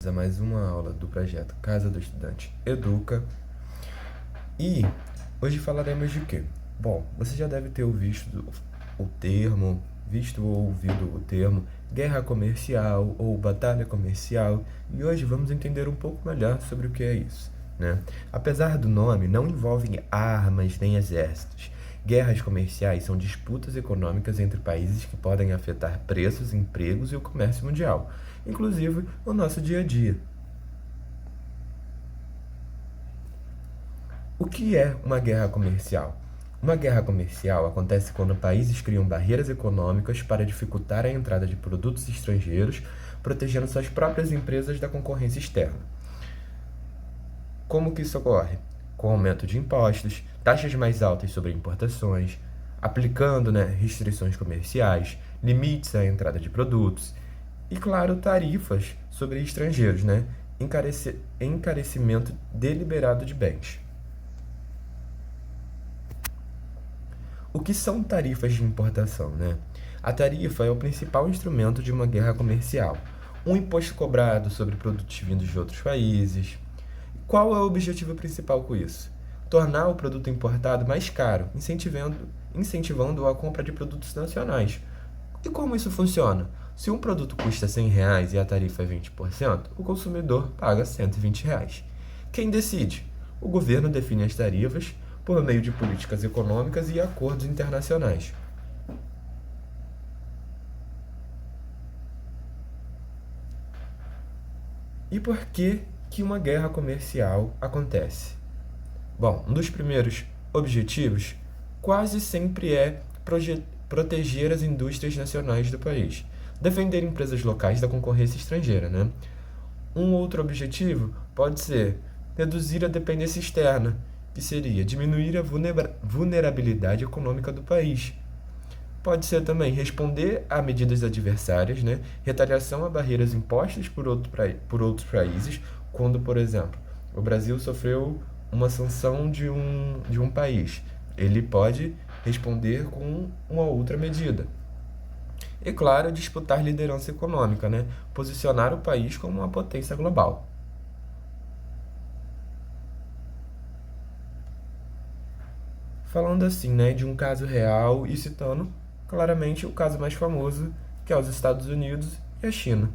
A mais uma aula do projeto Casa do Estudante Educa. E hoje falaremos de quê? Bom, você já deve ter visto ou ouvido o termo guerra comercial ou batalha comercial, e hoje vamos entender um pouco melhor sobre o que é isso, né? Apesar do nome, não envolvem armas nem exércitos. Guerras comerciais são disputas econômicas entre países que podem afetar preços, empregos e o comércio mundial, inclusive o nosso dia a dia. O que é uma guerra comercial? Uma guerra comercial acontece quando países criam barreiras econômicas para dificultar a entrada de produtos estrangeiros, protegendo suas próprias empresas da concorrência externa. Como que isso ocorre? Com aumento de impostos, taxas mais altas sobre importações, aplicando, restrições comerciais, limites à entrada de produtos e, claro, tarifas sobre estrangeiros, encarecimento deliberado de bens. O que são tarifas de importação, A tarifa é o principal instrumento de uma guerra comercial. Um imposto cobrado sobre produtos vindos de outros países. Qual é o objetivo principal com isso? Tornar o produto importado mais caro, incentivando a compra de produtos nacionais. E como isso funciona? Se um produto custa R$ 100 e a tarifa é 20%, o consumidor paga R$ 120. Quem decide? O governo define as tarifas por meio de políticas econômicas e acordos internacionais. E por que uma guerra comercial acontece? Bom, um dos primeiros objetivos quase sempre é proteger as indústrias nacionais do país, defender empresas locais da concorrência estrangeira, Um outro objetivo pode ser reduzir a dependência externa, que seria diminuir a vulnerabilidade econômica do país. Pode ser também responder a medidas adversárias, retaliação a barreiras impostas por outros países, quando, por exemplo, o Brasil sofreu uma sanção de um país. Ele pode responder com uma outra medida. E, claro, disputar liderança econômica, posicionar o país como uma potência global. Falando assim, de um caso real e citando claramente o caso mais famoso, que é os Estados Unidos e a China.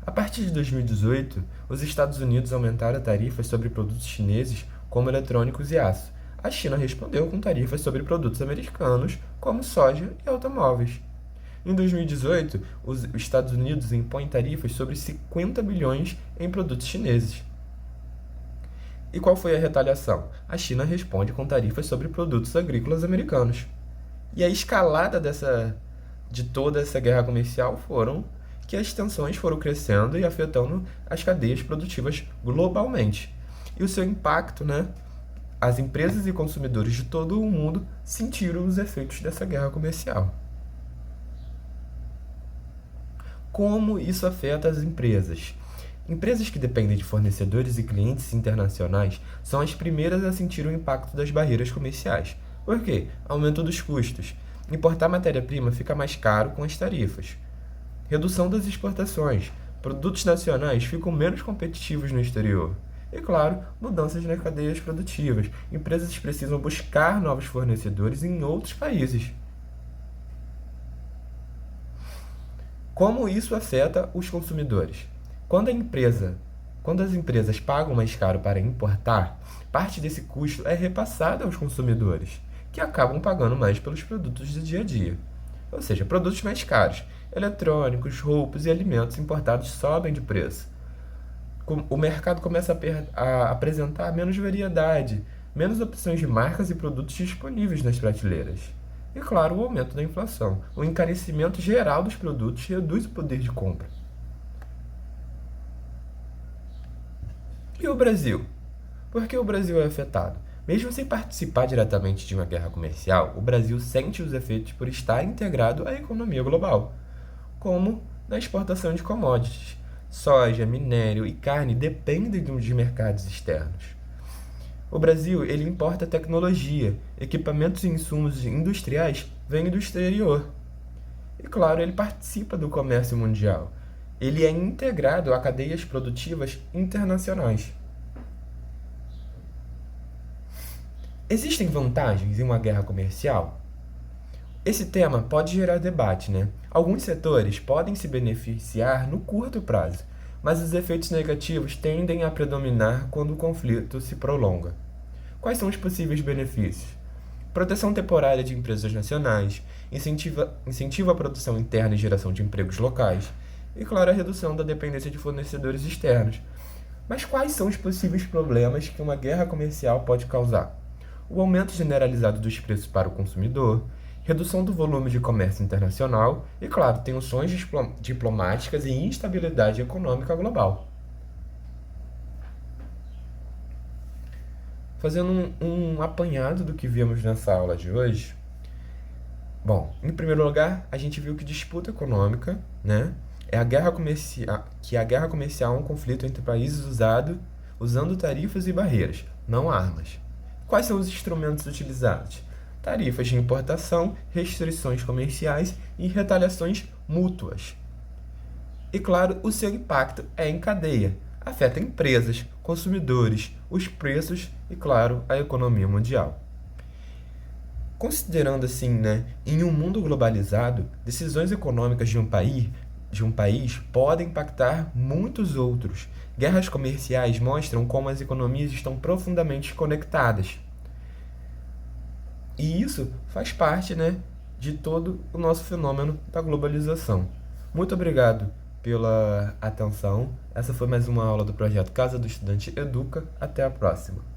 A partir de 2018, os Estados Unidos aumentaram tarifas sobre produtos chineses, como eletrônicos e aço. A China respondeu com tarifas sobre produtos americanos, como soja e automóveis. Em 2018, os Estados Unidos impõem tarifas sobre 50 bilhões em produtos chineses. E qual foi a retaliação? A China responde com tarifas sobre produtos agrícolas americanos. E a escalada de toda essa guerra comercial foram que as tensões foram crescendo e afetando as cadeias produtivas globalmente. E o seu impacto, as empresas e consumidores de todo o mundo sentiram os efeitos dessa guerra comercial. Como isso afeta as empresas? Empresas que dependem de fornecedores e clientes internacionais são as primeiras a sentir o impacto das barreiras comerciais. Por quê? Aumento dos custos. Importar matéria-prima fica mais caro com as tarifas. Redução das exportações. Produtos nacionais ficam menos competitivos no exterior. E, claro, mudanças nas cadeias produtivas. Empresas precisam buscar novos fornecedores em outros países. Como isso afeta os consumidores? Quando as empresas pagam mais caro para importar, parte desse custo é repassado aos consumidores, que acabam pagando mais pelos produtos do dia a dia. Ou seja, produtos mais caros, eletrônicos, roupas e alimentos importados sobem de preço. O mercado começa a apresentar menos variedade, menos opções de marcas e produtos disponíveis nas prateleiras. E, claro, o aumento da inflação. O encarecimento geral dos produtos reduz o poder de compra. E o Brasil? Por que o Brasil é afetado? Mesmo sem participar diretamente de uma guerra comercial, o Brasil sente os efeitos por estar integrado à economia global, como na exportação de commodities. Soja, minério e carne dependem de mercados externos. O Brasil ele importa tecnologia, equipamentos e insumos industriais vêm do exterior. E, claro, ele participa do comércio mundial. ele é integrado a cadeias produtivas internacionais. Existem vantagens em uma guerra comercial? Esse tema pode gerar debate, né? Alguns setores podem se beneficiar no curto prazo, mas os efeitos negativos tendem a predominar quando o conflito se prolonga. Quais são os possíveis benefícios? Proteção temporária de empresas nacionais, incentiva a produção interna e geração de empregos locais, e, claro, a redução da dependência de fornecedores externos. Mas quais são os possíveis problemas que uma guerra comercial pode causar? O aumento generalizado dos preços para o consumidor, redução do volume de comércio internacional e, claro, tensões diplomáticas e instabilidade econômica global. Fazendo um apanhado do que vimos nessa aula de hoje, bom, em primeiro lugar, a gente viu que disputa econômica, né, é a guerra comercial é um conflito entre países usando tarifas e barreiras, não armas. Quais são os instrumentos utilizados? Tarifas de importação, restrições comerciais e retaliações mútuas. E, claro, o seu impacto é em cadeia. Afeta empresas, consumidores, os preços e, claro, a economia mundial. Considerando assim, né, em um mundo globalizado, decisões econômicas de um país podem impactar muitos outros. Guerras comerciais mostram como as economias estão profundamente conectadas. E isso faz parte, né, de todo o nosso fenômeno da globalização. Muito obrigado pela atenção. Essa foi mais uma aula do projeto Casa do Estudante Educa. Até a próxima.